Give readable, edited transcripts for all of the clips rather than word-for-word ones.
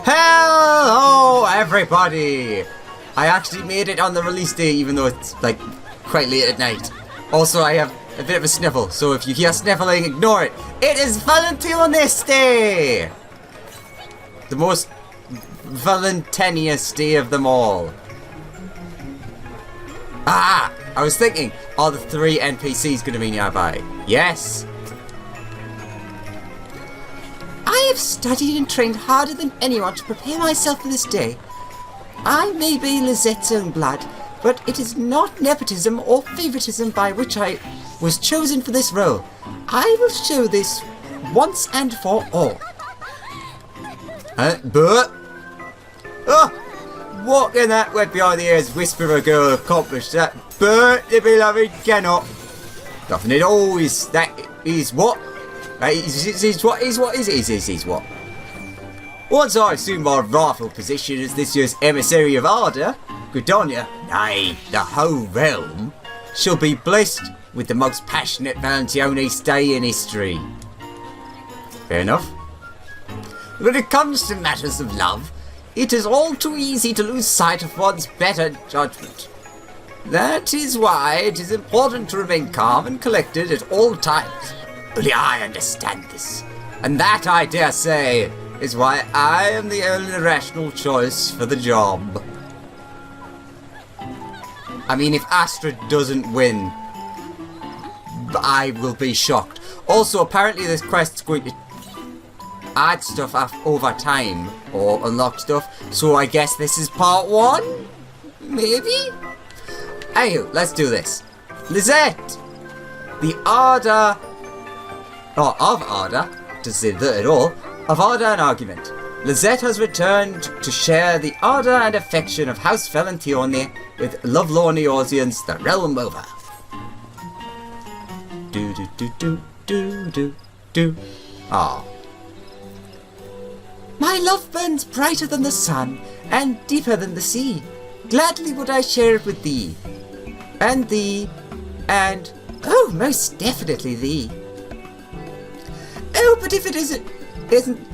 Hello, everybody! I actually made it on the release day, even though it's, like, quite late at night. Also, I have a bit of a sniffle, so if you hear sniffling, ignore it. It is Valentione Day! The most Valentinious day of them all. Ah! I was thinking, are the 3 NPCs going to be nearby? Yes! I have studied and trained harder than anyone to prepare myself for this day. I may be Lizette's own blood, but it is not nepotism or favoritism by which I was chosen for this role. I will show this once and for all. But... Oh! What can that wet behind the ears whisperer girl accomplish? That but the beloved cannot. Nothing at all is that is what? Is what? Once I assume my rightful position as this year's emissary of Arda, Gudonia, nay, the whole realm, shall be blessed with the most passionate Valentione Day in history. Fair enough. When it comes to matters of love, it is all too easy to lose sight of one's better judgment. That is why it is important to remain calm and collected at all times. Only I understand this, and that, I dare say, is why I am the only rational choice for the job. I mean, if Astrid doesn't win, I will be shocked. Also, apparently this quest's going to add stuff over time, or unlock stuff, so I guess this is part 1? Maybe? Anywho, let's do this. Lisette! The Arda... or of Arda, to say that at all, of Arda and argument. Lisette has returned to share the ardour and affection of House Valentione with lovelorn Eorzeans the realm over. Do do do do do do do. Ah. My love burns brighter than the sun, and deeper than the sea. Gladly would I share it with thee. And thee, and, oh, most definitely thee. Oh, but if it isn't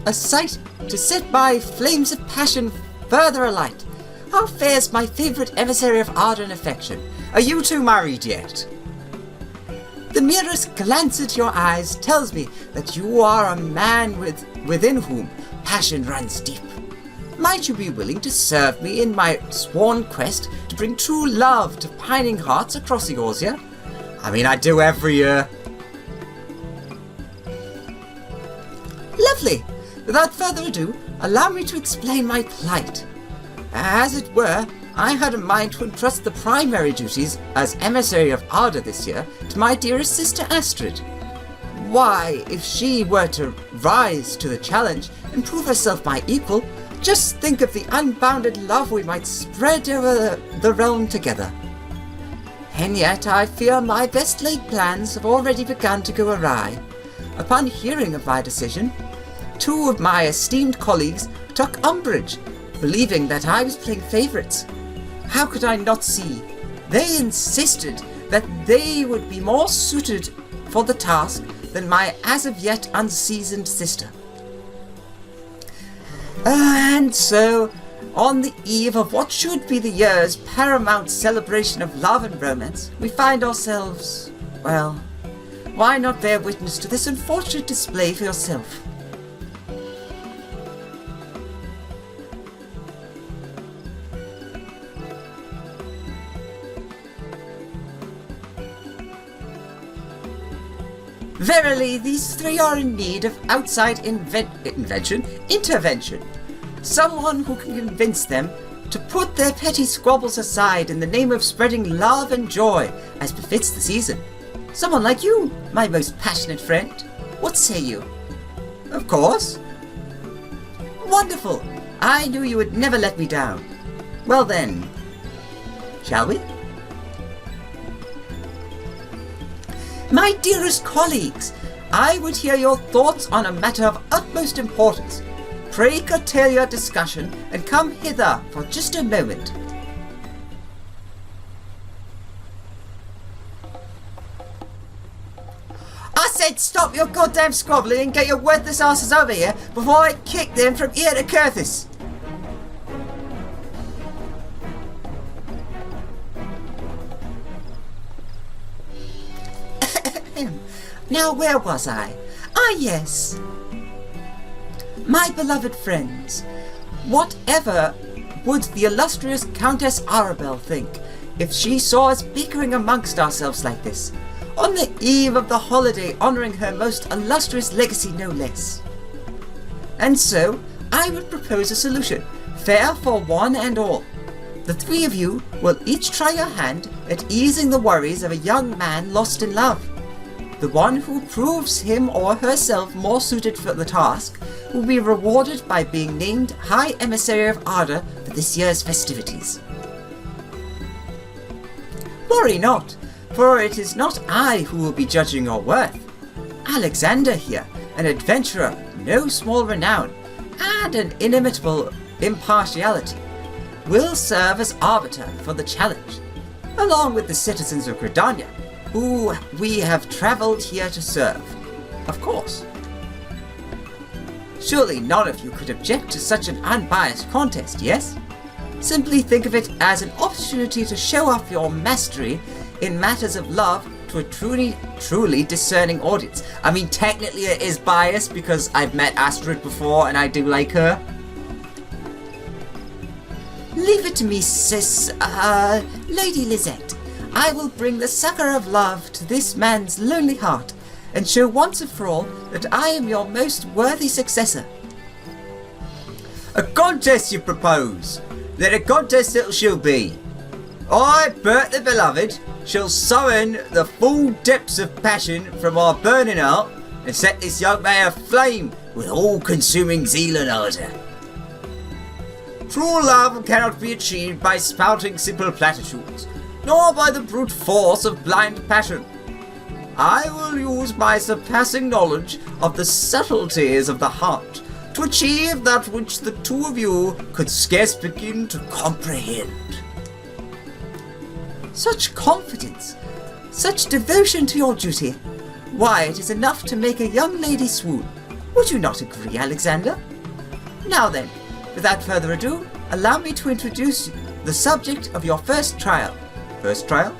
a sight to set my flames of passion further alight, how fares my favourite emissary of ardour and affection? Are you two married yet? The merest glance at your eyes tells me that you are a man within whom passion runs deep. Might you be willing to serve me in my sworn quest to bring true love to pining hearts across Eorzea? I mean, I do every year. Lovely! Without further ado, allow me to explain my plight. As it were, I had a mind to entrust the primary duties as emissary of Arda this year to my dearest sister Astrid. Why, if she were to rise to the challenge and prove herself my equal, just think of the unbounded love we might spread over the realm together. And yet I fear my best laid plans have already begun to go awry. Upon hearing of my decision, 2 of my esteemed colleagues took umbrage, believing that I was playing favourites. How could I not see? They insisted that they would be more suited for the task than my as of yet unseasoned sister. And so, on the eve of what should be the year's paramount celebration of love and romance, we find ourselves, well, why not bear witness to this unfortunate display for yourself? Verily, these 3 are in need of outside intervention. Someone who can convince them to put their petty squabbles aside in the name of spreading love and joy, as befits the season. Someone like you, my most passionate friend. What say you? Of course. Wonderful! I knew you would never let me down. Well then, shall we? My dearest colleagues, I would hear your thoughts on a matter of utmost importance. Pray curtail your discussion and come hither for just a moment. I said stop your goddamn squabbling and get your worthless asses over here before I kick them from ear to Curtis. Now where was I? Ah yes. My beloved friends, whatever would the illustrious Countess Arabelle think if she saw us bickering amongst ourselves like this, on the eve of the holiday honouring her most illustrious legacy no less? And so, I would propose a solution, fair for one and all. The three of you will each try your hand at easing the worries of a young man lost in love. The one who proves him or herself more suited for the task will be rewarded by being named High Emissary of Ardor for this year's festivities. Worry not, for it is not I who will be judging your worth. Alexander here, an adventurer, no small renown, and an inimitable impartiality, will serve as arbiter for the challenge, along with the citizens of Gridania, who we have travelled here to serve, of course. Surely none of you could object to such an unbiased contest, yes? Simply think of it as an opportunity to show off your mastery in matters of love to a truly discerning audience. I mean, technically it is biased because I've met Astrid before and I do like her. Leave it to me, Lady Lisette. I will bring the succour of love to this man's lonely heart, and show once and for all that I am your most worthy successor. A contest you propose? Then a contest it shall be. I, Bert the Beloved, shall summon the full depths of passion from our burning heart, and set this young man aflame with all-consuming zeal and ardour. True love cannot be achieved by spouting simple platitudes, nor by the brute force of blind passion. I will use my surpassing knowledge of the subtleties of the heart to achieve that which the two of you could scarce begin to comprehend. Such confidence, such devotion to your duty. Why, it is enough to make a young lady swoon. Would you not agree, Alexander? Now then, without further ado, allow me to introduce the subject of your first trial. First trial?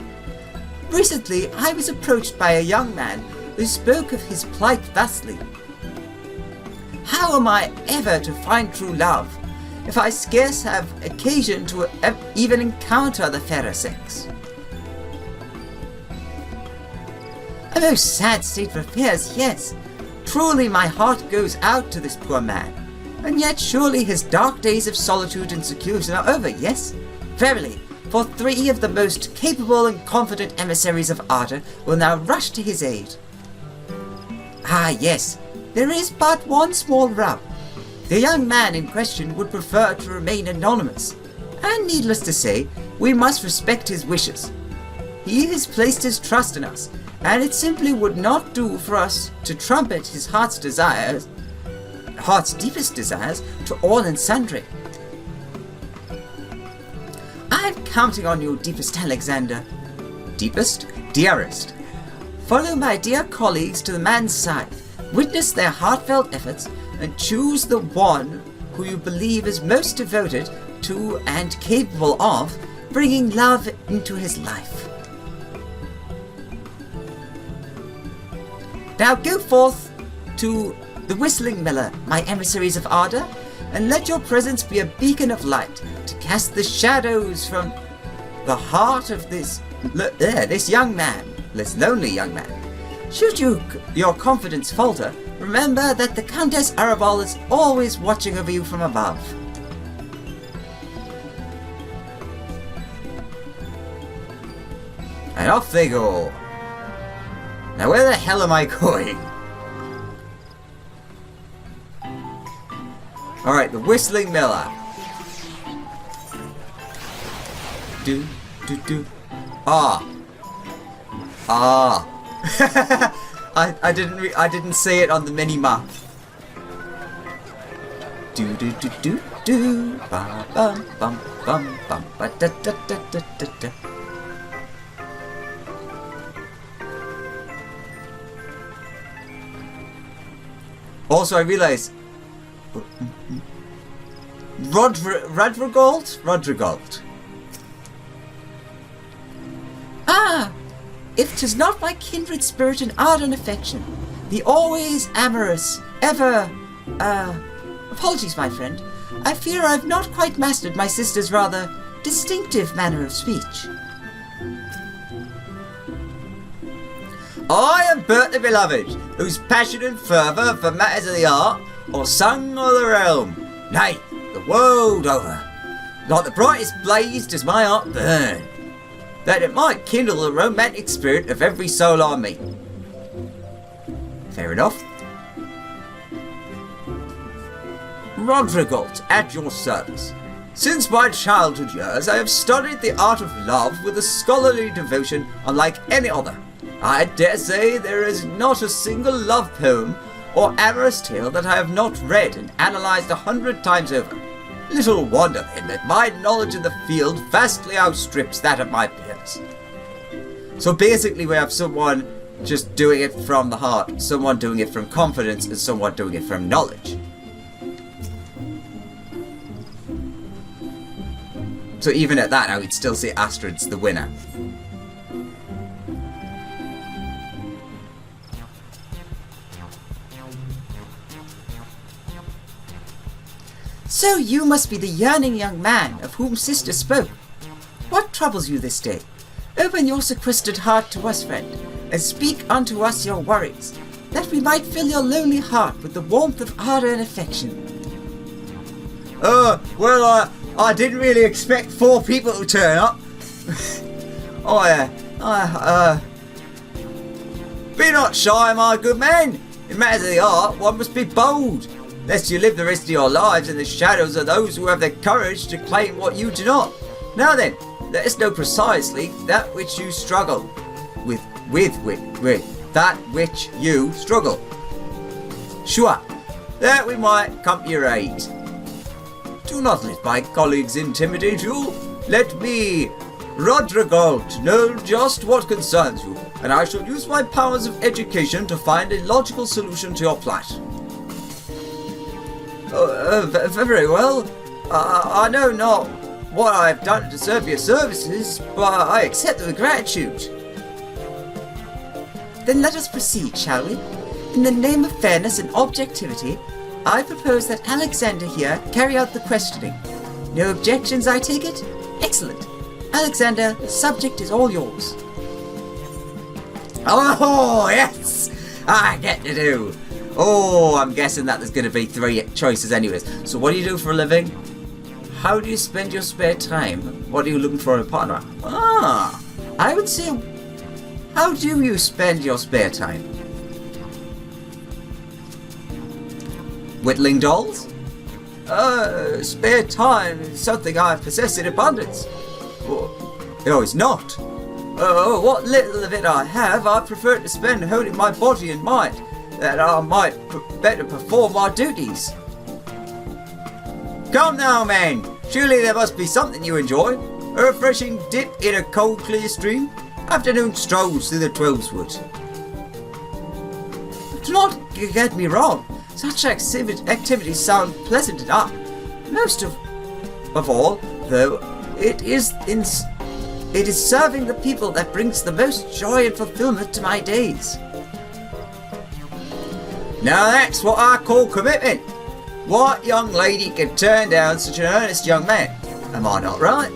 Recently, I was approached by a young man who spoke of his plight thusly. How am I ever to find true love, if I scarce have occasion to even encounter the fairer sex? A most sad state of affairs, yes. Truly my heart goes out to this poor man. And yet surely his dark days of solitude and seclusion are over, yes? Verily, for three of the most capable and confident emissaries of Ardor will now rush to his aid. Ah yes, there is but one small rub. The young man in question would prefer to remain anonymous, and needless to say, we must respect his wishes. He has placed his trust in us, and it simply would not do for us to trumpet his heart's deepest desires to all and sundry. I'm counting on you, deepest Alexander. Deepest? Dearest. Follow my dear colleagues to the man's side, witness their heartfelt efforts, and choose the one who you believe is most devoted to and capable of bringing love into his life. Now go forth to the Whistling Miller, my emissaries of Ardor, and let your presence be a beacon of light to cast the shadows from the heart of this young man, this lonely young man. Should your confidence falter, remember that the Countess Arabelle is always watching over you from above. And off they go. Now where the hell am I going? Alright, the Whistling Miller. Do. Ah. I didn't say it on the mini map. Do. Bum bum bum bum bum ba da da da da da da. Also, I realise... Rodrigold? Ah! If 'tis not my kindred spirit and ardent affection, the always amorous, ever... apologies, my friend. I fear I've not quite mastered my sister's rather distinctive manner of speech. I am Bert the Beloved, whose passion and fervour for matters of the art, or sung o' the realm, nay, the world over. Like the brightest blaze does my heart burn, that it might kindle the romantic spirit of every soul I meet. Fair enough. Rodrigold, at your service. Since my childhood years, I have studied the art of love with a scholarly devotion unlike any other. I dare say there is not a single love poem or amorous tale that I have not read and analysed 100 times over. Little wonder then that my knowledge in the field vastly outstrips that of my peers. So basically we have someone just doing it from the heart, someone doing it from confidence, and someone doing it from knowledge. So even at that, I would still say Astrid's the winner. So you must be the yearning young man of whom sister spoke. What troubles you this day? Open your sequestered heart to us, friend, and speak unto us your worries, that we might fill your lonely heart with the warmth of ardour and affection. Well, I didn't really expect 4 people to turn up. Be not shy, my good man. In matters of the art, one must be bold, lest you live the rest of your lives in the shadows of those who have the courage to claim what you do not. Now then, let us know precisely that which you struggle with that which you struggle. Sure, that we might come to your aid. Do not let my colleagues intimidate you. Let me, Rodrigold, know just what concerns you, and I shall use my powers of education to find a logical solution to your plight. Very well. I know not what I have done to deserve your services, but I accept them with gratitude. Then let us proceed, shall we? In the name of fairness and objectivity, I propose that Alexander here carry out the questioning. No objections, I take it? Excellent. Alexander, the subject is all yours. Oh, yes! I get to do. Oh, I'm guessing that there's going to be 3 choices anyways. So what do you do for a living? How do you spend your spare time? What are you looking for in a partner? I would say, how do you spend your spare time? Whittling dolls? Spare time is something I possess in abundance. No, it's not. What little of it I have, I prefer to spend honing my body and mind, that I might better perform my duties. Come now, man. Surely there must be something you enjoy. A refreshing dip in a cold, clear stream. Afternoon strolls through the Twelveswood. Do not get me wrong. Such activities sound pleasant enough. Most of all, though, it is serving the people that brings the most joy and fulfillment to my days. Now that's what I call commitment. What young lady can turn down such an earnest young man? Am I not right?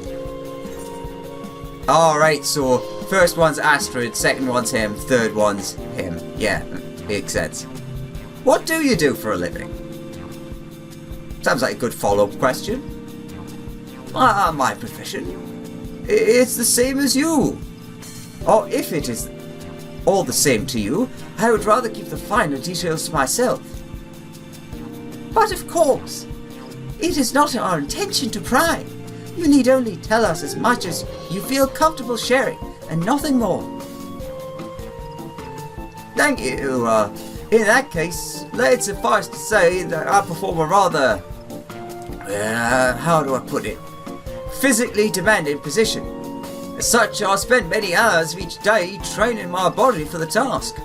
Alright, so first one's Astrid, second one's him, third one's him. Yeah, makes sense. What do you do for a living? Sounds like a good follow-up question. My profession? It's the same as you. Or if it is all the same to you, I would rather keep the finer details to myself. But of course, it is not our intention to pry. You need only tell us as much as you feel comfortable sharing, and nothing more. Thank you. In that case, let it suffice to say that I perform a rather, how do I put it, physically demanding position. As such, I spend many hours of each day training my body for the task.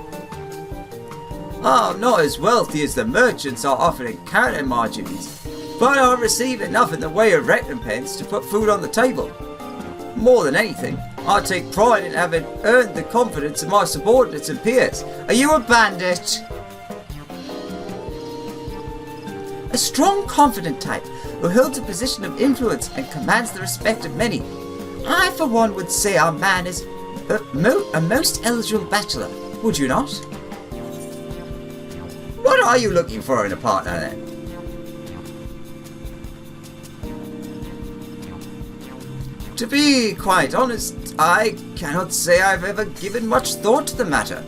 I'm not as wealthy as the merchants are offering counter margins, but I receive enough in the way of recompense to put food on the table. More than anything, I take pride in having earned the confidence of my subordinates and peers. Are you a bandit? A strong, confident type who holds a position of influence and commands the respect of many. I, for one, would say our man is a most eligible bachelor, would you not? What are you looking for in a partner then? To be quite honest, I cannot say I've ever given much thought to the matter.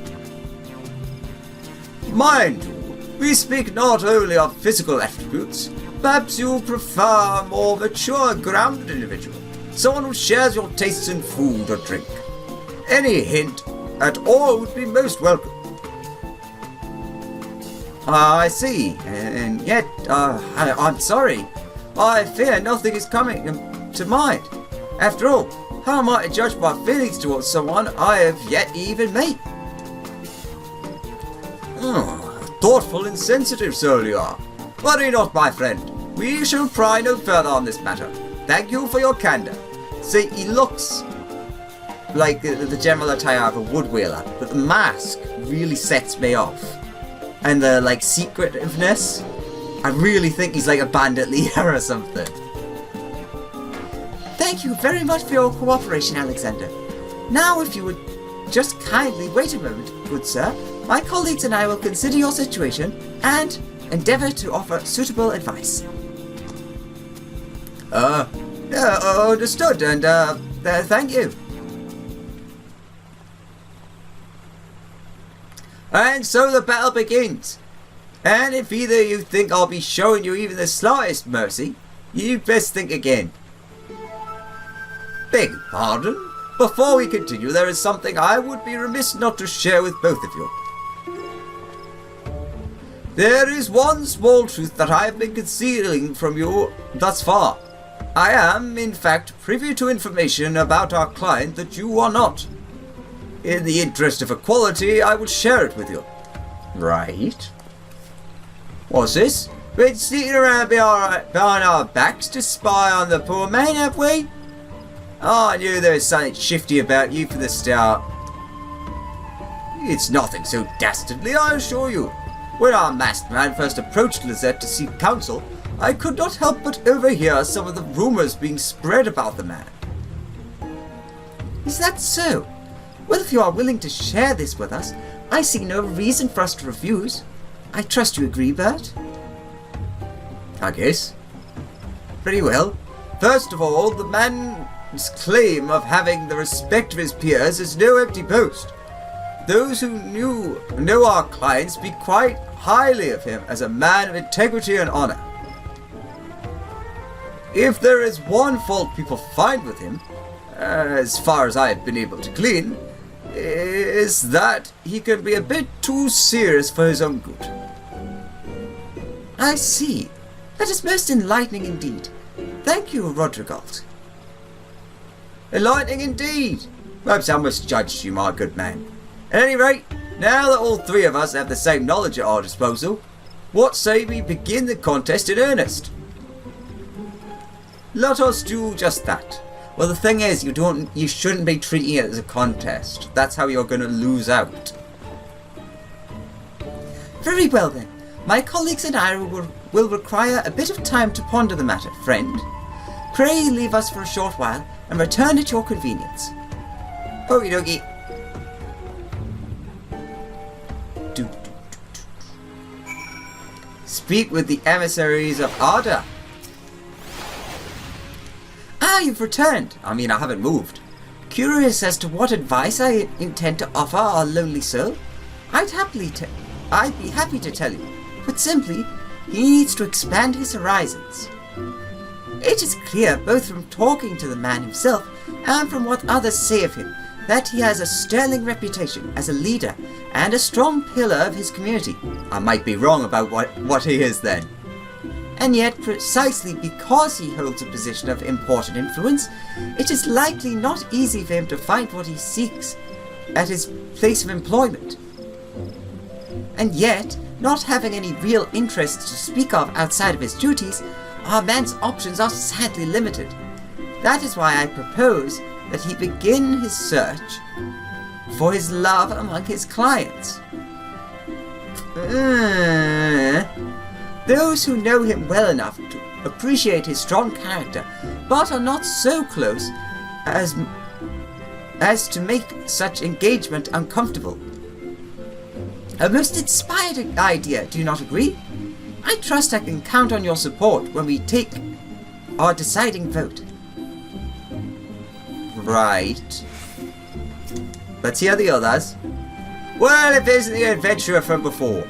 Mind you, we speak not only of physical attributes. Perhaps you prefer a more mature, grounded individual, someone who shares your tastes in food or drink. Any hint at all would be most welcome. I see, and yet, I'm sorry. I fear nothing is coming to mind. After all, how am I to judge my feelings towards someone I have yet even met? Thoughtful and sensitive soul you are. Worry not, my friend. We shall pry no further on this matter. Thank you for your candour. See, he looks like the general attire of a woodwheeler, but the mask really sets me off. And the, secretiveness, I really think he's like a bandit leader or something. Thank you very much for your cooperation, Alexander. Now, if you would just kindly wait a moment, good sir, my colleagues and I will consider your situation and endeavour to offer suitable advice. Understood, and thank you. And so the battle begins. And if either of you think I'll be showing you even the slightest mercy, you'd best think again. Beg pardon? Before we continue, there is something I would be remiss not to share with both of you. There is one small truth that I have been concealing from you thus far. I am, in fact, privy to information about our client that you are not. In the interest of equality, I will share it with you. Right. What's this? Been sneaking around behind our backs to spy on the poor man, have we? Oh, I knew there was something shifty about you from the start. It's nothing so dastardly, I assure you. When our masked man first approached Lizette to seek counsel, I could not help but overhear some of the rumours being spread about the man. Is that so? Well, if you are willing to share this with us, I see no reason for us to refuse. I trust you agree, Bert? I guess. Very well. First of all, the man's claim of having the respect of his peers is no empty boast. Those who know our client speak quite highly of him as a man of integrity and honour. If there is one fault people find with him, as far as I have been able to glean, is that he can be a bit too serious for his own good. I see. That is most enlightening indeed. Thank you, Rodrigalt. Enlightening indeed. Perhaps I misjudged you, my good man. At any rate, now that all three of us have the same knowledge at our disposal, what say we begin the contest in earnest? Let us do just that. Well, the thing is, you shouldn't be treating it as a contest. That's how you're going to lose out. Very well then. My colleagues and I will require a bit of time to ponder the matter, friend. Pray leave us for a short while and return at your convenience. Okie dokie. Speak with the emissaries of Arda. Ah, you've returned. I mean, I haven't moved. Curious as to what advice I intend to offer our lonely soul? I'd be happy to tell you, but simply, he needs to expand his horizons. It is clear, both from talking to the man himself and from what others say of him, that he has a sterling reputation as a leader and a strong pillar of his community. I might be wrong about what he is then. And yet, precisely because he holds a position of important influence, it is likely not easy for him to find what he seeks at his place of employment. And yet, not having any real interest to speak of outside of his duties, our man's options are sadly limited. That is why I propose that he begin his search for his love among his clients. Those who know him well enough to appreciate his strong character, but are not so close as to make such engagement uncomfortable. A most inspired idea, do you not agree? I trust I can count on your support when we take our deciding vote. Right. Let's hear the others. Well, if isn't the adventurer from before,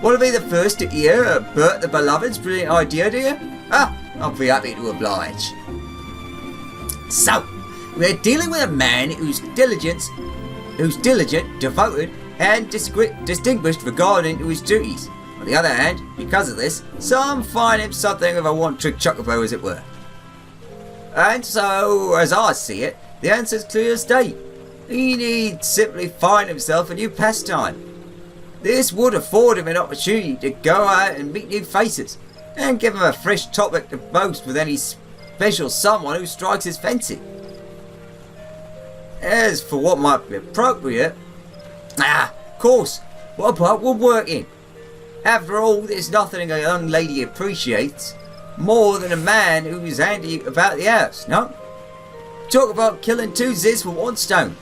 want to be the first to hear Bert the Beloved's brilliant idea, dear? I'll be happy to oblige. So, we're dealing with a man who's diligent, devoted, and distinguished regarding to his duties. On the other hand, because of this, some find him something of a one-trick chocobo, as it were. And so, as I see it, the answer's clear as day. He needs simply find himself a new pastime. This would afford him an opportunity to go out and meet new faces, and give him a fresh topic to boast with any special someone who strikes his fancy. As for what might be appropriate, of course, what about woodworking? After all, there's nothing a young lady appreciates more than a man who's handy about the house, no? Talk about killing two zits with one stone.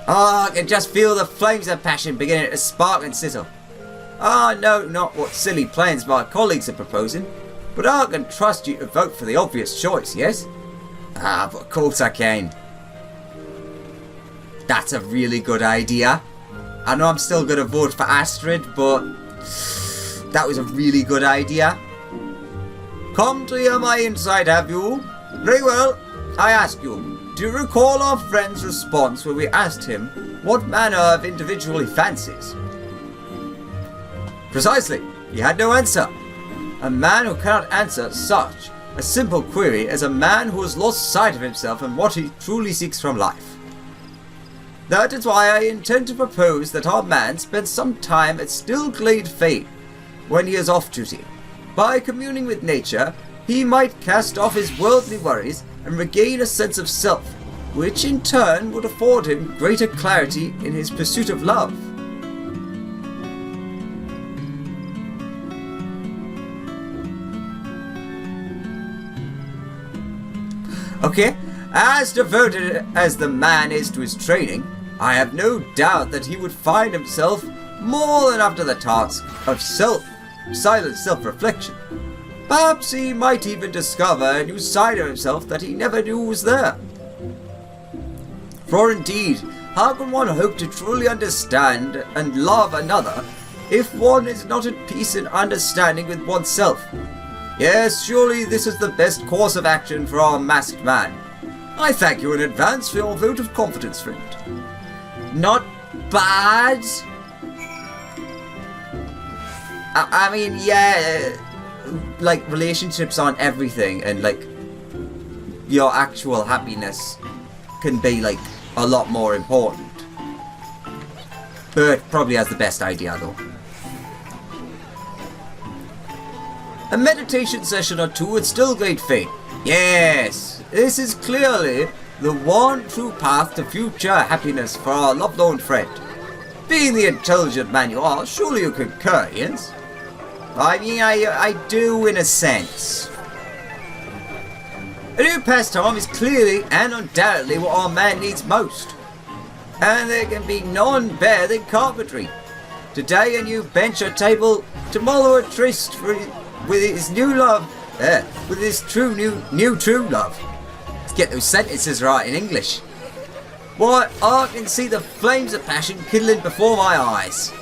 I can just feel the flames of passion beginning to spark and sizzle. I know not what silly plans my colleagues are proposing, but I can trust you to vote for the obvious choice, yes? But of course I can. That's a really good idea. I know I'm still going to vote for Astrid, but that was a really good idea. Come to hear my insight, have you? Very well. I ask you, do you recall our friend's response when we asked him what manner of individual he fancies? Precisely. He had no answer. A man who cannot answer such a simple query as a man who has lost sight of himself and what he truly seeks from life. That is why I intend to propose that our man spend some time at Stillglade Fane when he is off duty. By communing with nature, he might cast off his worldly worries and regain a sense of self, which in turn would afford him greater clarity in his pursuit of love. Okay, as devoted as the man is to his training, I have no doubt that he would find himself more than up to the task of silent self-reflection. Perhaps he might even discover a new side of himself that he never knew was there. For indeed, how can one hope to truly understand and love another if one is not at peace and understanding with oneself? Yes, surely this is the best course of action for our masked man. I thank you in advance for your vote of confidence, friend. Not bad. I mean, yeah, like, relationships aren't everything, and, like, your actual happiness can be, like, a lot more important. Bert probably has the best idea, though. A meditation session or two at Stillglade Fane. Yes, this is clearly the one true path to future happiness for our lovelorn friend. Being the intelligent man you are, surely you concur, yes? I mean, I do in a sense. A new pastime is clearly and undoubtedly what our man needs most. And there can be none better than carpentry. Today a new bench or table, tomorrow a tryst with his new love, with his new true love. Let's get those sentences right in English. Why, I can see the flames of passion kindling before my eyes.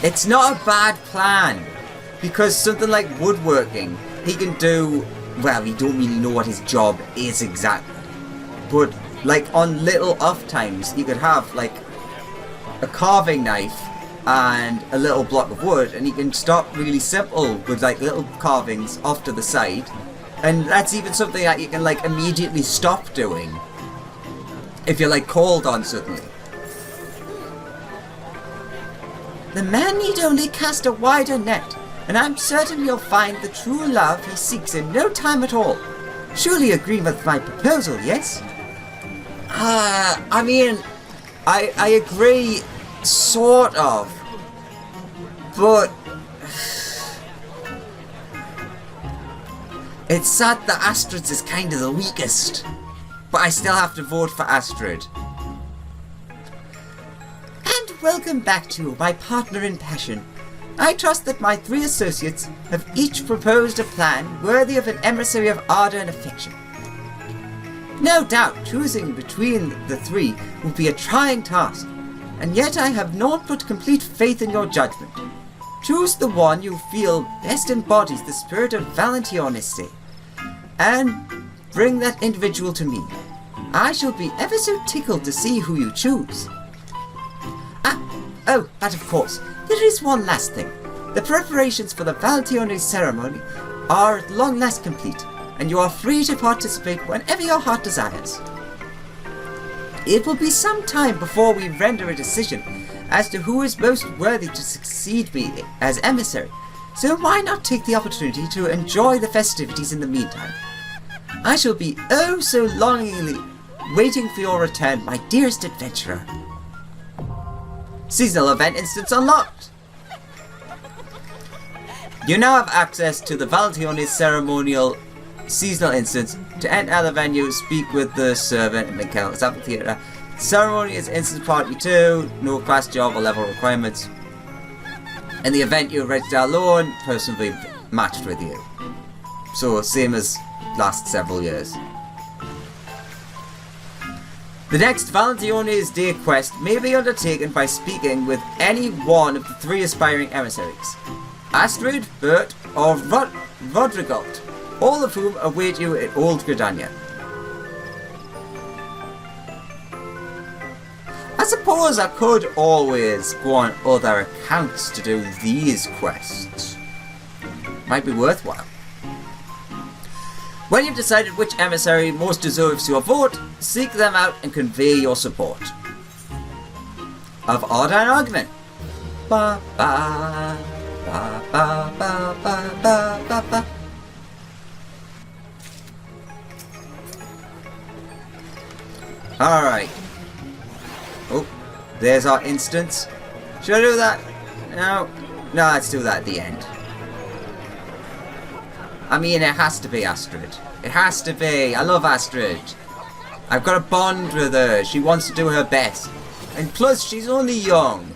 It's not a bad plan, because something like woodworking, he can do, well, we don't really know what his job is exactly, but like on little off times, he could have like a carving knife and a little block of wood, and he can start really simple with like little carvings off to the side, and that's even something that you can like immediately stop doing if you're like called on suddenly. The man need only cast a wider net, and I'm certain he'll find the true love he seeks in no time at all. Surely agree with my proposal, yes? I mean, I agree, sort of. But it's sad that Astrid's is kind of the weakest. But I still have to vote for Astrid. And welcome back to my partner in passion. I trust that my 3 associates have each proposed a plan worthy of an emissary of ardour and affection. No doubt choosing between the 3 will be a trying task, and yet I have naught but complete faith in your judgment. Choose the one you feel best embodies the spirit of Valentione, say, and bring that individual to me. I shall be ever so tickled to see who you choose. Oh, but of course, there is one last thing. The preparations for the Valentione ceremony are at long last complete, and you are free to participate whenever your heart desires. It will be some time before we render a decision as to who is most worthy to succeed me as emissary, so why not take the opportunity to enjoy the festivities in the meantime? I shall be oh so longingly waiting for your return, my dearest adventurer. Seasonal event instance unlocked! You now have access to the Valentione ceremonial seasonal instance. To enter the venue, speak with the servant and encounter the amphitheater. Ceremony is instance party 2, no class, job or level requirements. In the event you register alone, person will be matched with you. So same as last several years. The next Valentione's Day quest may be undertaken by speaking with any one of the 3 aspiring emissaries. Astrid, Bert or Rodrigold, all of whom await you at Old Gridania. I suppose I could always go on other accounts to do these quests. Might be worthwhile. When you've decided which emissary most deserves your vote, seek them out and convey your support. Of order and argument. Ba ba ba ba ba ba ba ba ba. Alright. Oh, there's our instance. Should I do that? No. No, let's do that at the end. I mean, it has to be Astrid. It has to be. I love Astrid. I've got a bond with her. She wants to do her best. And plus, she's only young.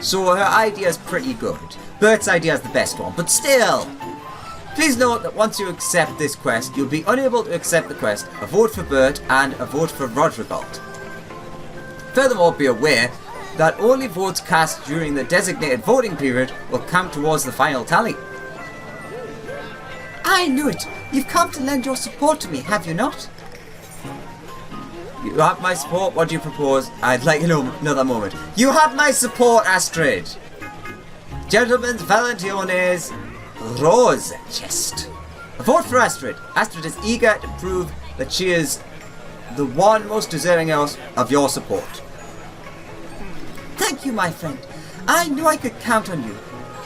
So her idea is pretty good. Bert's idea is the best one, but still. Please note that once you accept this quest, you'll be unable to accept the quest, a vote for Bert and a vote for Rodrigold. Furthermore, be aware that only votes cast during the designated voting period will count towards the final tally. I knew it! You've come to lend your support to me, have you not? You have my support. What do you propose? I'd like another moment. You have my support, Astrid! Gentlemen's Valentione's Rose Chest. A vote for Astrid. Astrid is eager to prove that she is the one most deserving of your support. Thank you, my friend. I knew I could count on you.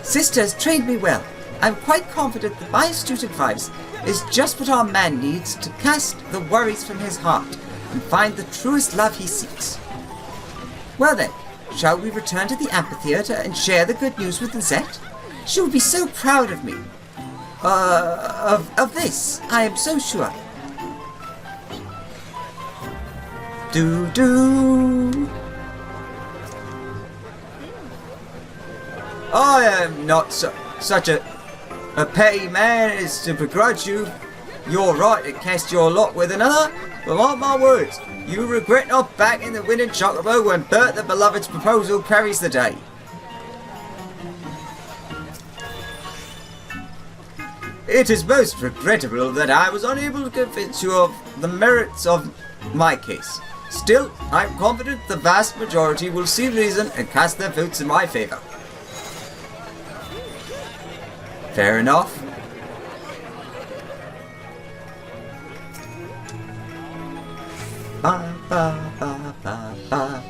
Sister has trained me well. I'm quite confident that my astute advice is just what our man needs to cast the worries from his heart and find the truest love he seeks. Well then, shall we return to the amphitheater and share the good news with Lisette? She will be so proud of me. Of this, I am so sure. Do. I am not such a petty man as to begrudge you your right to cast your lot with another, but mark my words, you regret not backing the winning chocobo when Bert the Beloved's proposal carries the day. It is most regrettable that I was unable to convince you of the merits of my case. Still, I am confident the vast majority will see reason and cast their votes in my favour. Fair enough. Ba, ba, ba, ba, ba.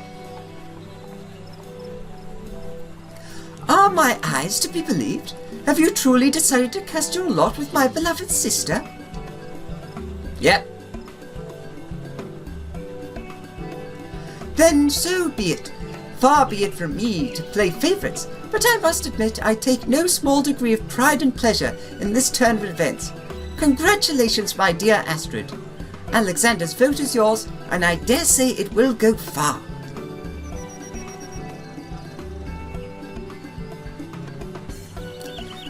Are my eyes to be believed? Have you truly decided to cast your lot with my beloved sister? Yep. Then so be it. Far be it from me to play favourites, but I must admit I take no small degree of pride and pleasure in this turn of events. Congratulations, my dear Astrid. Alexander's vote is yours, and I dare say it will go far.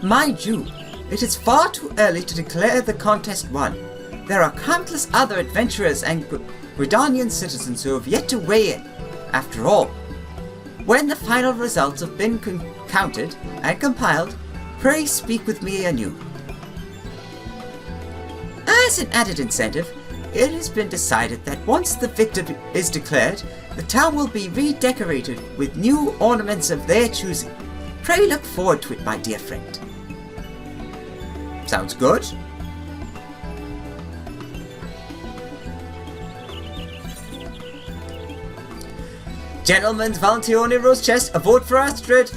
Mind you, it is far too early to declare the contest won. There are countless other adventurers and Gridanian citizens who have yet to weigh in. After all, when the final results have been counted and compiled, pray speak with me anew. As an added incentive, it has been decided that once the victor is declared, the town will be redecorated with new ornaments of their choosing. Pray look forward to it, my dear friend. Sounds good. Gentlemen's Valentione Rose Chest, a vote for Astrid.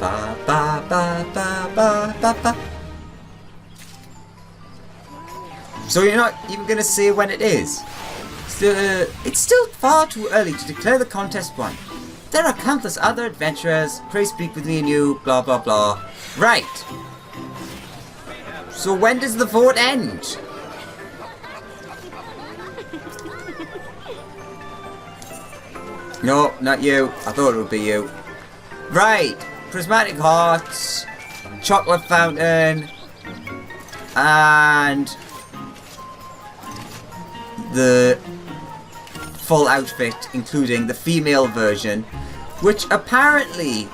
Ba ba ba ba ba ba ba. So you're not even gonna say when it is? It's still far too early to declare the contest won. There are countless other adventurers. Pray speak with me and you, blah blah blah. Right. So when does the vote end? No, not you. I thought it would be you. Right. Prismatic Hearts, Chocolate Fountain, and the full outfit, including the female version, which apparently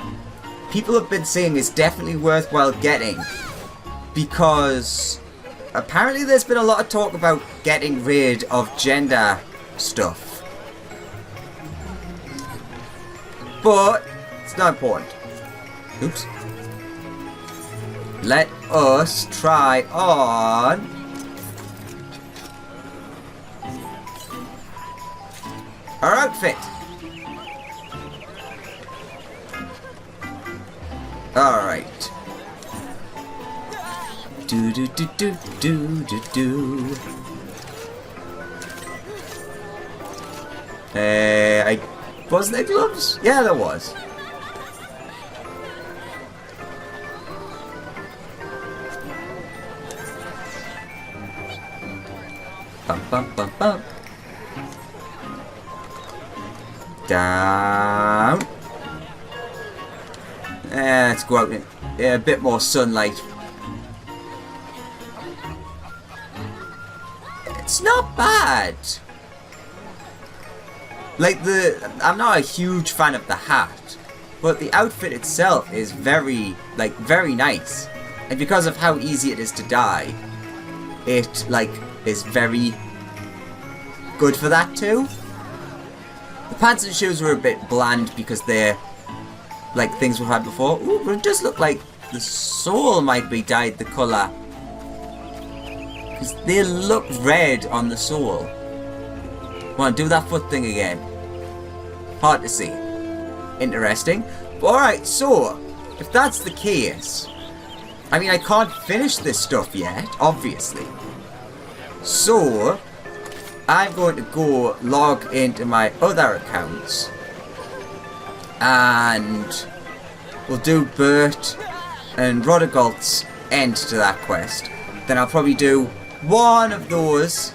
people have been saying is definitely worthwhile getting, because apparently there's been a lot of talk about getting rid of gender stuff. But it's not important. Oops. Let us try on our outfit. Alright. Do do do do do do do. Wasn't there gloves? Yeah, there was. Bum bum bum bum. Down. Let's go out in a bit more sunlight. It's not bad. Like I'm not a huge fan of the hat, but the outfit itself is very nice. And because of how easy it is to dye, it is very good for that too. The pants and shoes were a bit bland because they're like things we've had before. Ooh, but it does look like the sole might be dyed the colour, because they look red on the sole. Want to do that foot thing again? Hard to see. Interesting. Alright, so if that's the case, I mean, I can't finish this stuff yet, obviously. So I'm going to go log into my other accounts and we'll do Bert and Rodegolt's end to that quest. Then I'll probably do one of those,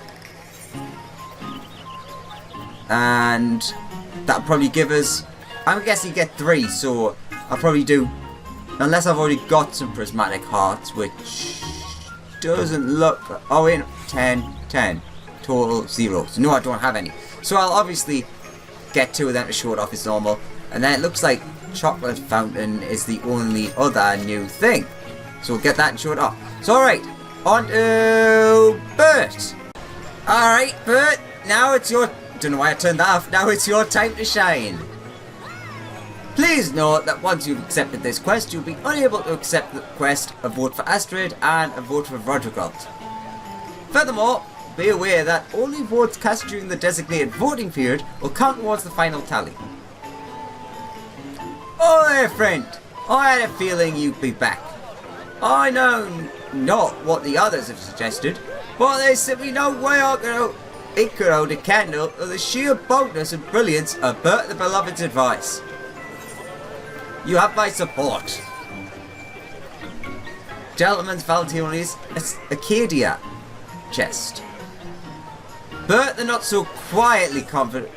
and that'll probably give us, I'm guessing, get 3, so I'll probably do, unless I've already got some prismatic hearts, which doesn't look, oh wait, 10, total 0, so no, I don't have any. So I'll obviously get 2 of them to show it off as normal, and then it looks like Chocolate Fountain is the only other new thing, so we'll get that and show it off. So alright, on to Bert. Alright, Bert, now it's your, don't know why I turned that off, now it's your time to shine. Please note that once you've accepted this quest, you'll be unable to accept the quest, a vote for Astrid and a vote for Rodrigold. Furthermore, be aware that only votes cast during the designated voting period will count towards the final tally. Oh there, friend. I had a feeling you'd be back. I know not what the others have suggested, but there's simply no way it could hold a candle to the sheer boldness and brilliance of Bert the Beloved's advice. You have my support. Gentleman's Valentione's Acadia chest. Bert the not so quietly confident.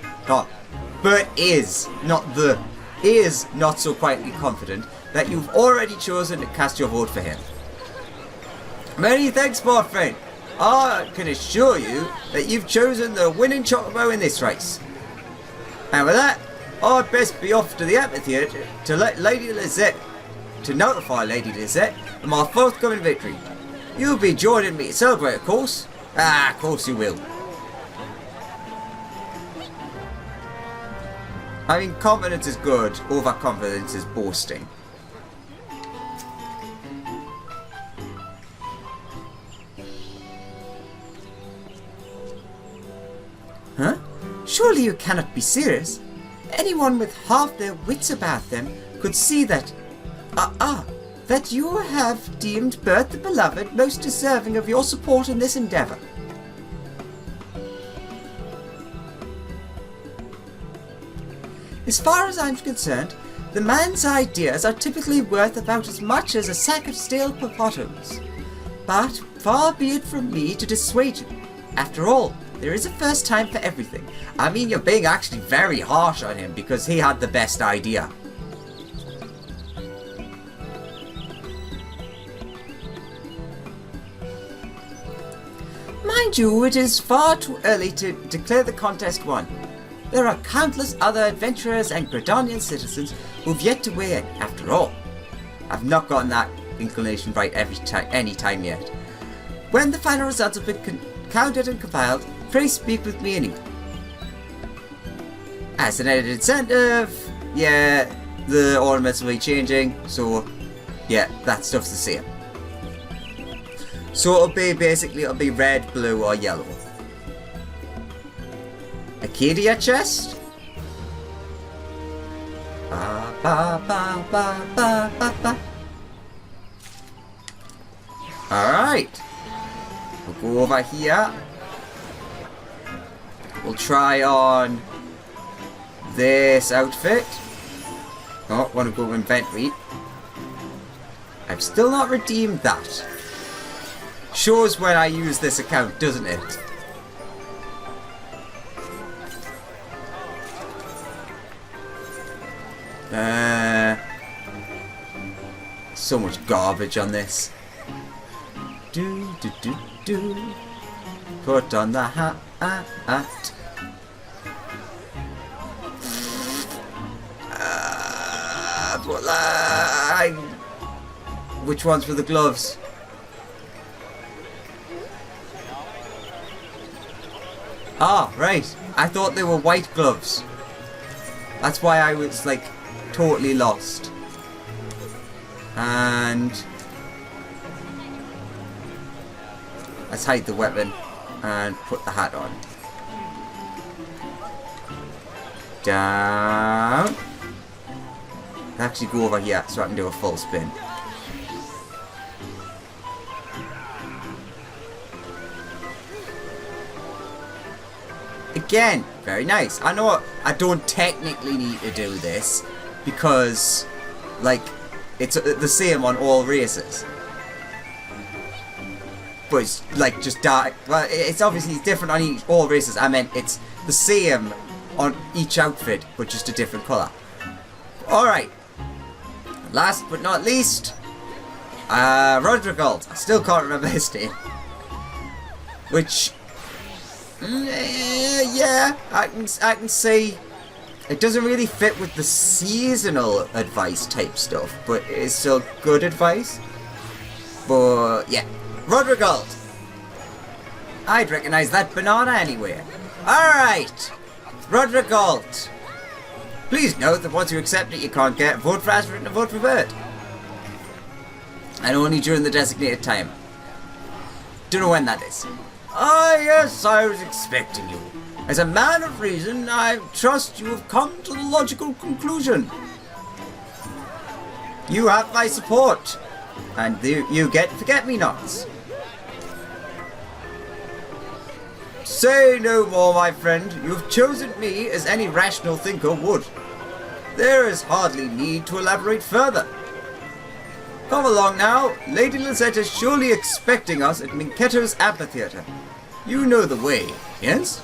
Bert is not so quietly confident that you've already chosen to cast your vote for him. Many thanks, my friend. I can assure you that you've chosen the winning chocobo in this race. And with that, I'd best be off to the amphitheatre to notify Lady Lizette of my forthcoming victory. You'll be joining me to celebrate, of course. Of course you will. I mean, confidence is good, overconfidence is boasting. Huh? Surely you cannot be serious. Anyone with half their wits about them could see that... that you have deemed Bert the Beloved most deserving of your support in this endeavour. As far as I'm concerned, the man's ideas are typically worth about as much as a sack of stale potatoes. But far be it from me to dissuade you. After all, there is a first time for everything. I mean, you're being actually very harsh on him because he had the best idea. Mind you, it is far too early to declare the contest won. There are countless other adventurers and Gredonian citizens who've yet to weigh in, after all. I've not gotten that inclination right any time yet. When the final results have been counted and compiled, pray speak with me anyway. As an added incentive, yeah, the ornaments will be changing, so yeah, that stuff's the same. So it'll be red, blue or yellow. Acadia chest? Alright. We'll go over here. We'll try on this outfit. Oh, want to go inventory. I've still not redeemed that. Shows when I use this account, doesn't it? So much garbage on this. Put on the hat. Which one's for the gloves? Ah, right. I thought they were white gloves. That's why I was like totally lost. And let's hide the weapon and put the hat on. Down. Actually go over here so I can do a full spin. Again, very nice. I know I don't technically need to do this because, like, it's the same on all races. But it's like just dark. Well, it's obviously different on all races. I meant it's the same on each outfit, but just a different colour. Alright. Last but not least, Rodrigold. I still can't remember his name. Which, yeah, I can see it doesn't really fit with the seasonal advice type stuff, but it's still good advice. But yeah, Rodrigold. I'd recognise that banana anywhere. Alright, Rodrigold. Please note that once you accept it, you can't get a vote for Astrid and a vote for Bert. And only during the designated time. Don't know when that is. Ah, yes, I was expecting you. As a man of reason, I trust you have come to the logical conclusion. You have my support. And you get forget-me-nots. Say no more, my friend. You've chosen me as any rational thinker would. There is hardly need to elaborate further. Come along now. Lady Lizette is surely expecting us at Minketo's amphitheater. You know the way, yes?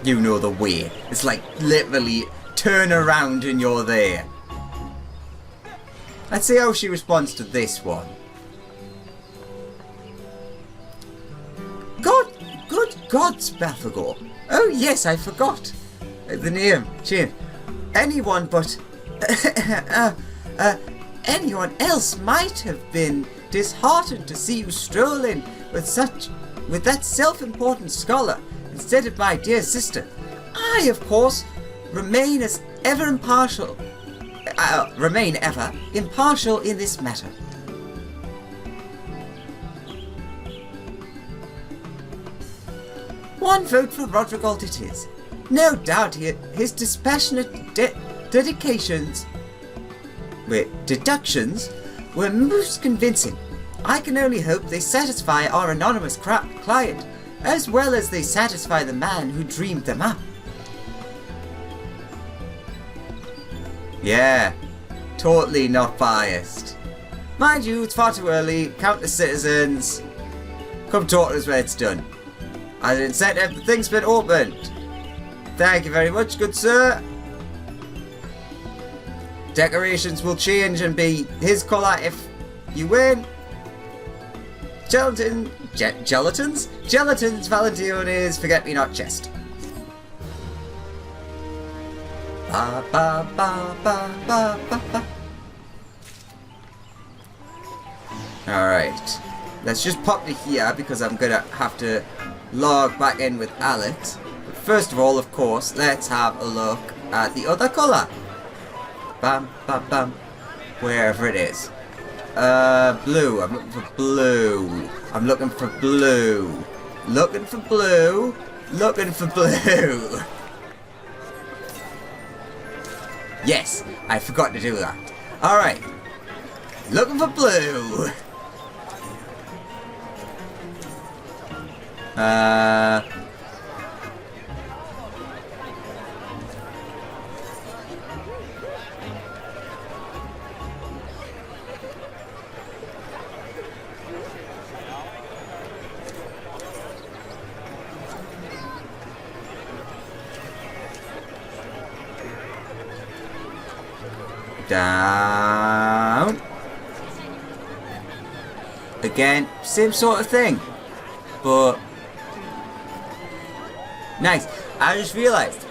You know the way. It's like literally turn around and you're there. Let's see how she responds to this one. Good gods, Belphegor. Oh yes, I forgot. The name, Chin. Anyone but... anyone else might have been disheartened to see you strolling with that self-important scholar instead of my dear sister. I, of course, remain ever impartial in this matter. One vote for Rodrigold it is. No doubt his dispassionate deductions were most convincing. I can only hope they satisfy our anonymous client, as well as they satisfy the man who dreamed them up. Yeah, totally not biased. Mind you, it's far too early. Count the citizens. Come talk to us when it's done. As an incentive, the thing's been opened. Thank you very much, good sir. Decorations will change and be his colour if you win. Gelatins, Valentione's forget-me-not chest. Ba ba ba ba ba ba ba. Alright. Let's just pop to here because I'm gonna have to log back in with Alex. But first of all, of course, let's have a look at the other colour. Bam, bam, bam. Wherever it is. Blue. I'm looking for blue. I'm looking for blue. Looking for blue. Looking for blue. Yes, I forgot to do that. Alright. Looking for blue. Down. Again, same sort of thing. But nice. I just realised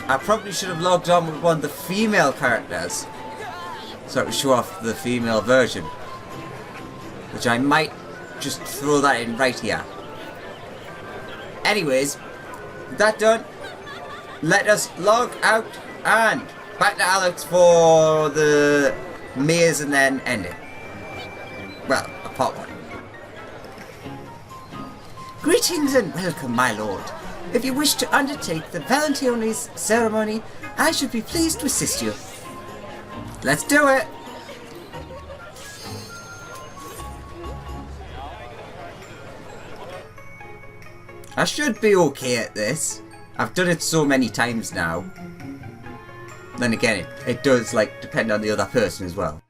I probably should have logged on with one of the female characters so I could show off the female version. Which I might just throw that in right here. Anyways, with that done, let us log out and back to Alex for the maze and then end it. Well, a part one. Greetings and welcome, my lord. If you wish to undertake the Valentione's ceremony, I should be pleased to assist you. Let's do it! I should be okay at this. I've done it so many times now. Then again, it does like depend on the other person as well.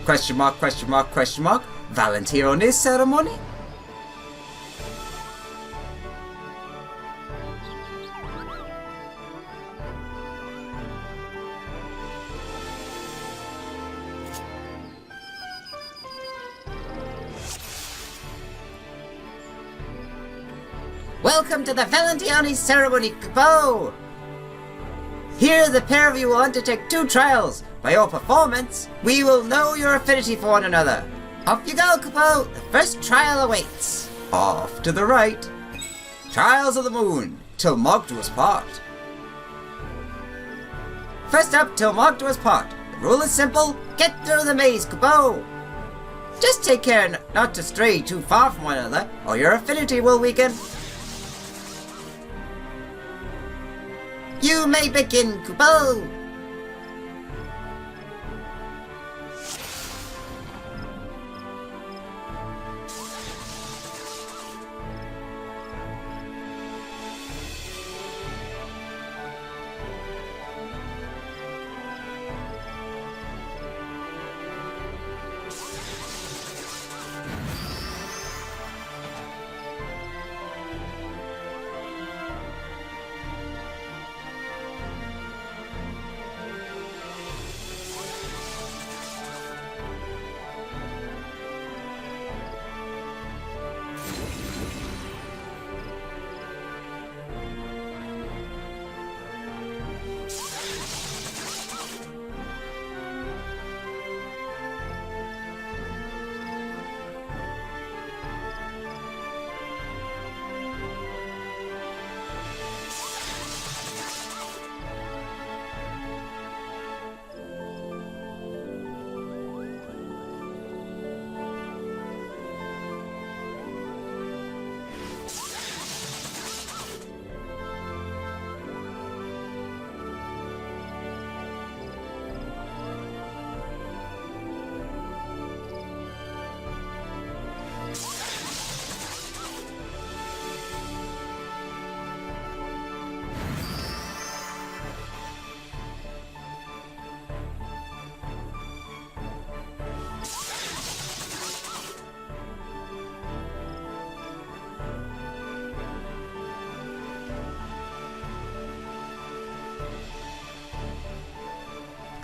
Question mark, question mark, question mark. Valentione's ceremony? Welcome to the Valentione ceremony, Capo! Here the pair of you will undertake 2 trials. By your performance, we will know your affinity for one another. Off you go, Capo! The first trial awaits. Off to the right. Trials of the Moon, till Mogdwa's part. First up, till Mogdwa's part. Rule is simple. Get through the maze, Kupo. Just take care not to stray too far from one another, or your affinity will weaken. You may begin, Kupo.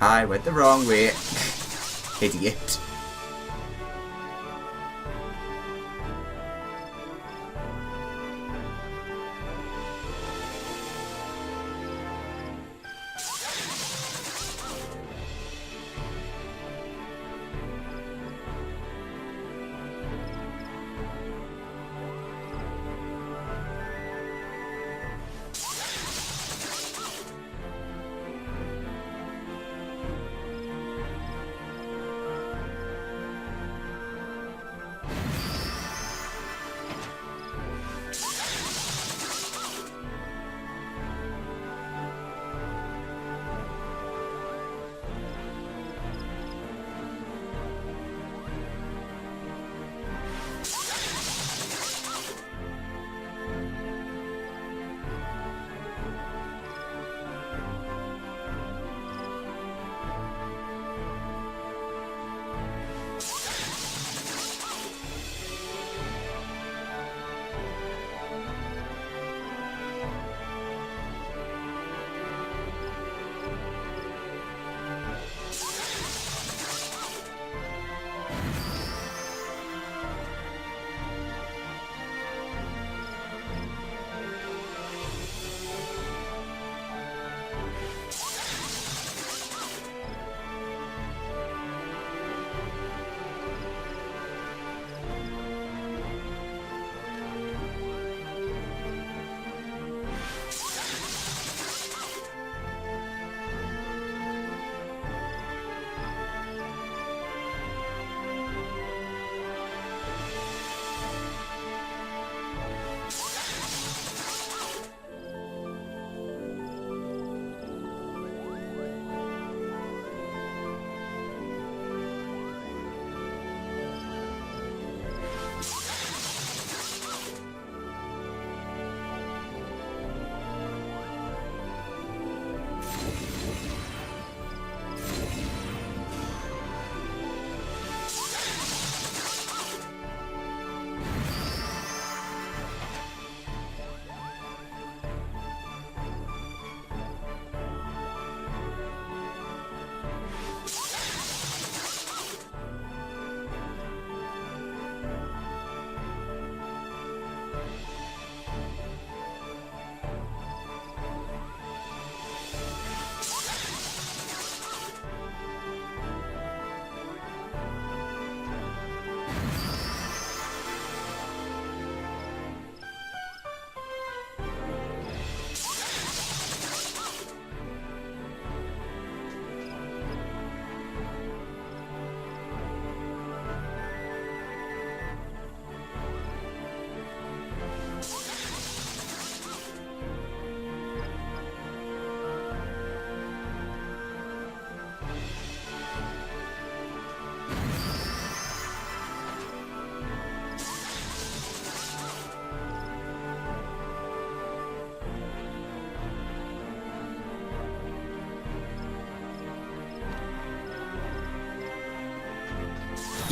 I went the wrong way. Idiot.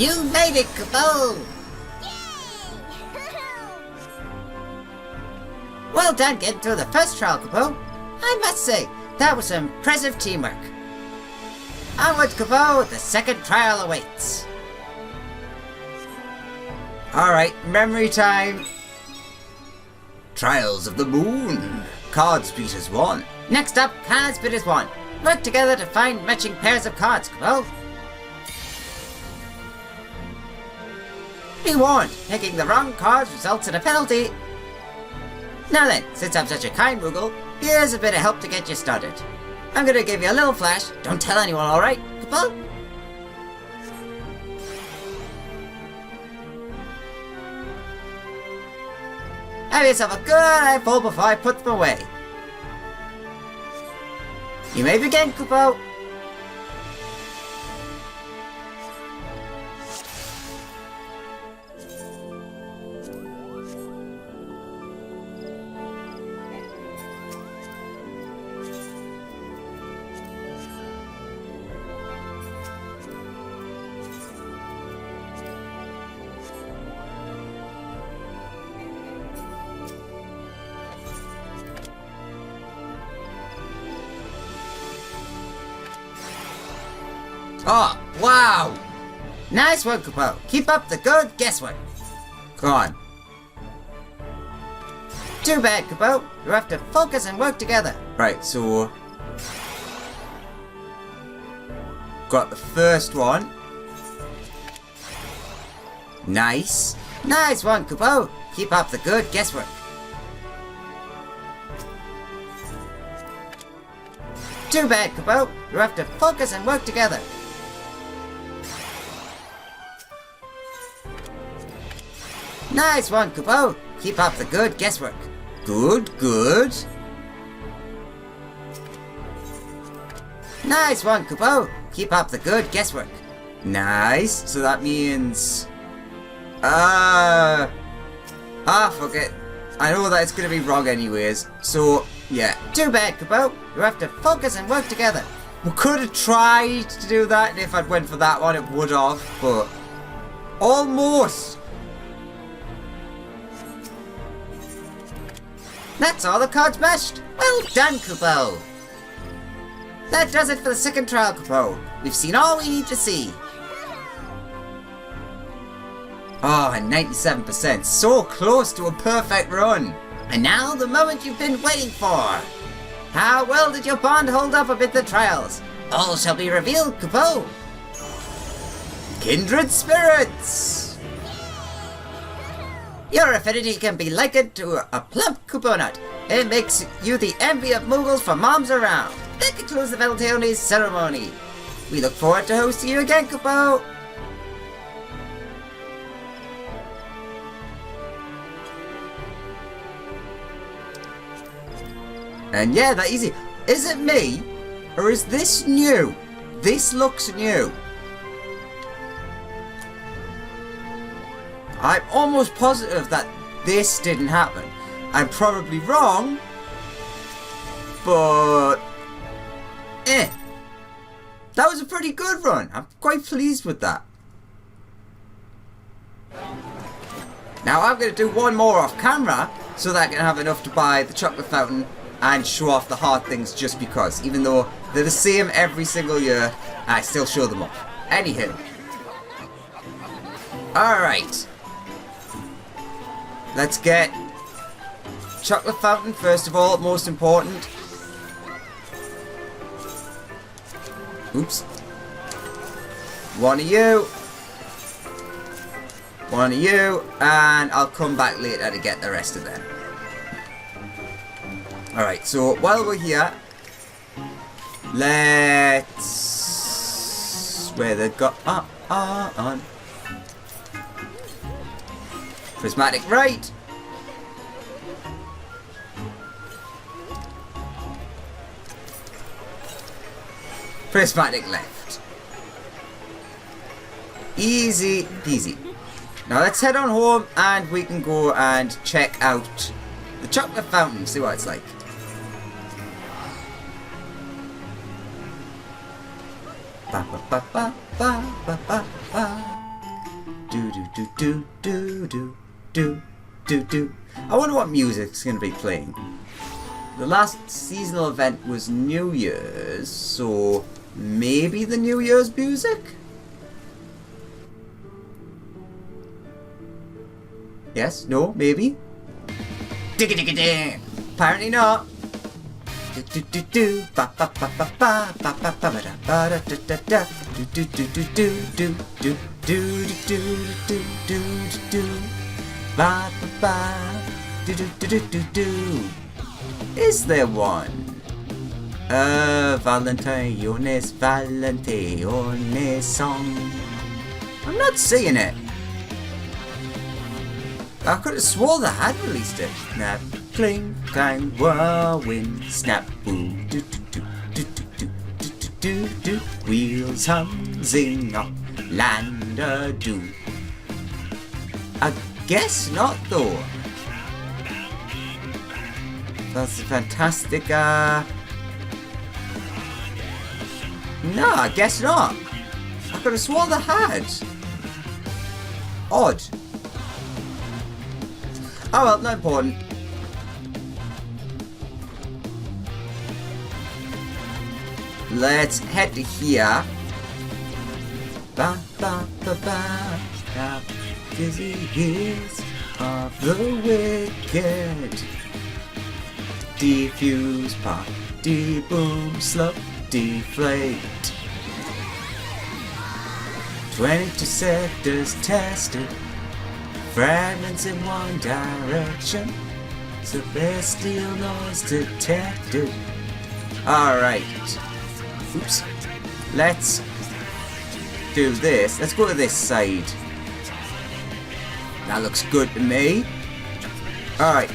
You made it, Kupo! Well done getting through the first trial, Kupo. I must say, that was impressive teamwork. Onward, Kupo, the second trial awaits. Alright, memory time. Trials of the Moon. Card Speeders 1. Next up, Card Speeders 1. Work together to find matching pairs of cards, Kupo. Be warned, picking the wrong cards results in a penalty. Now then, since I'm such a kind Moogle, here's a bit of help to get you started. I'm gonna give you a little flash. Don't tell anyone, alright, Kupo? Have yourself a good eyeful before I put them away. You may begin, Kupo. Oh, wow! Nice work, Kupo. Keep up the good guesswork. Come on. Too bad, Kupo. You have to focus and work together. Right, so... got the first one. Nice. Nice one, Kupo. Keep up the good guesswork. Too bad, Kupo. You have to focus and work together. Nice one, Kupo. Keep up the good guesswork. Good, good. Nice one, Kupo. Keep up the good guesswork. Nice. So that means... fuck it. I know that it's gonna be wrong anyways. So, yeah. Too bad, Kupo. You have to focus and work together. We could have tried to do that, and if I'd went for that one, it would have, but... almost! That's all the cards matched. Well done, Kupo. That does it for the second trial, Kupo. We've seen all we need to see. Oh, 97%. So close to a perfect run. And now the moment you've been waiting for. How well did your bond hold up amid the trials? All shall be revealed, Kupo. Kindred spirits! Your affinity can be likened to a plump Kupo nut. It makes you the envy of Moogles for moms around. That concludes the Valentione ceremony. We look forward to hosting you again, Kupo. And yeah, that easy. Is it me? Or is this new? This looks new. I'm almost positive that this didn't happen. I'm probably wrong, but... That was a pretty good run. I'm quite pleased with that. Now I'm going to do one more off camera, so that I can have enough to buy the chocolate fountain and show off the hard things just because. Even though they're the same every single year, I still show them off. Anywho. Alright. Let's get chocolate fountain first of all, most important. Oops. One of you. One of you. And I'll come back later to get the rest of them. Alright, so while we're here, let's... where they got on. Prismatic right. Prismatic left. Easy peasy. Now let's head on home and we can go and check out the chocolate fountain, see what it's like. Ba, ba, ba, ba, ba, ba, ba, ba. I wonder what music's going to be playing. The last seasonal event was New Year's, so maybe the New Year's music? Yes? No? Maybe? Apparently not. Is there one? Valentione song. I'm not seeing it. I could have swore that I had released it. Snap, cling, clang, whirlwind, snap, boom, do do do do do do do do. Wheels hum, zing up, land a do. I guess not though. That's fantastic. No, I guess not. I could have sworn they had. Odd. Oh well, not important. Let's head to here. Ba ba ba ba. Dizzy hills of the wicked. Defuse, pop, de-boom, slump, deflate. 22 sectors tested. Fragments in one direction. Celestial noise detected. Alright. Oops. Let's do this. Let's go to this side. That looks good to me. Alright.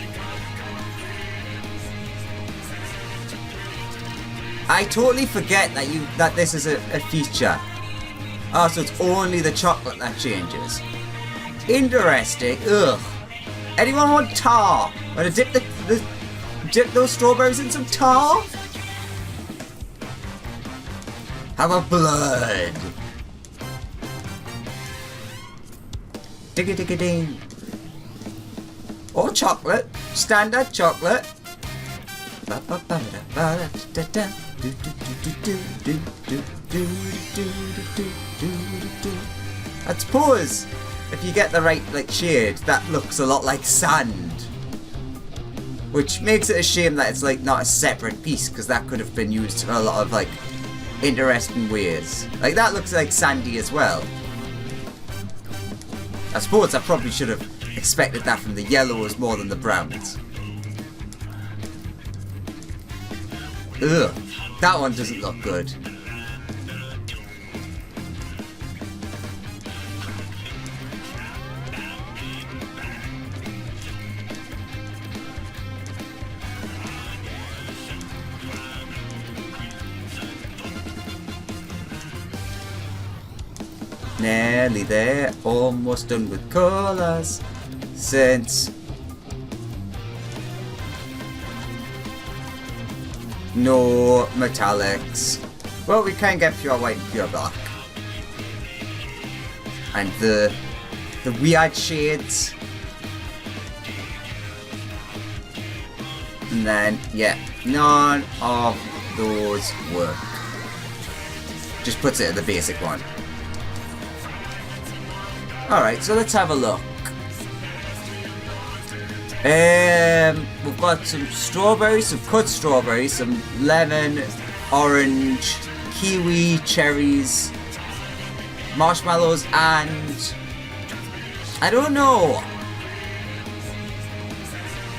I totally forget that this is a feature. Oh, so it's only the chocolate that changes. Interesting. Ugh. Anyone want tar? Want to dip those strawberries in some tar? How about blood? Digga digga ding. Or chocolate. Standard chocolate. I suppose if you get the right shade, that looks a lot like sand, which makes it a shame that it's not a separate piece, because that could have been used in a lot of interesting ways. That looks like sandy as well. I suppose I probably should have expected that from the yellows more than the browns. Ugh, that one doesn't look good. Nearly there, almost done with colours. Since no metallics. Well, we can get pure white and pure black. And the weird shades. And then, yeah, none of those work. Just puts it at the basic one. Alright, so let's have a look. We've got some strawberries, some cut strawberries, some lemon, orange, kiwi, cherries, marshmallows, and I don't know.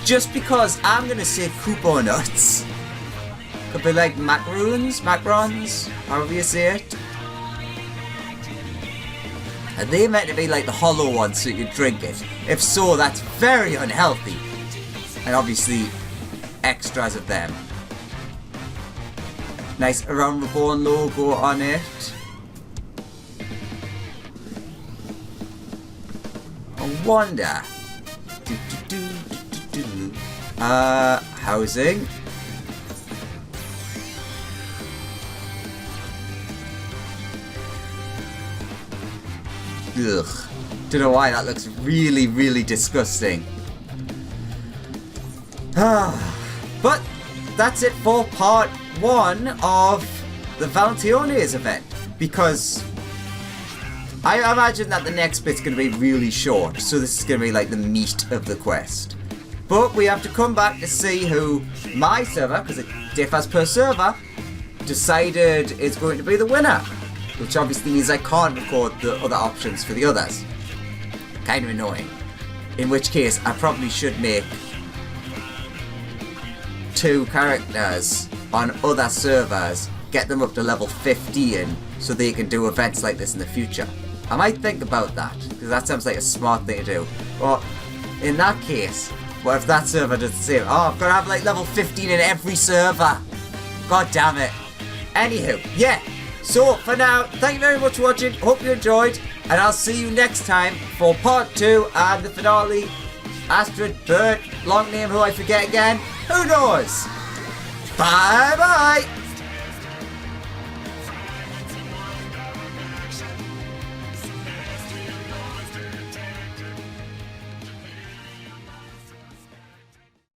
Just because I'm gonna say Koopa nuts. Could be macarons, however you say it. Are they meant to be the hollow ones so you can drink it? If so, that's very unhealthy. And obviously, extras of them. Nice Realm Reborn logo on it. I wonder. Housing. Ugh. Don't know why, that looks really, really disgusting. But that's it for part 1 of the Valentione's event, because I imagine that the next bit's going to be really short, so this is going to be like the meat of the quest. But we have to come back to see who my server, because it differs per server, decided is going to be the winner. Which obviously means I can't record the other options for the others. Kind of annoying. In which case, I probably should make 2 characters on other servers, get them up to level 15, so they can do events like this in the future. I might think about that, because that sounds like a smart thing to do. But in that case, what if that server does the same? Oh, I've got to have like level 15 in every server. God damn it. Anywho, yeah. So, for now, thank you very much for watching. Hope you enjoyed. And I'll see you next time for part 2 and the finale. Astrid, Bert, long name who I forget again. Who knows? Bye-bye.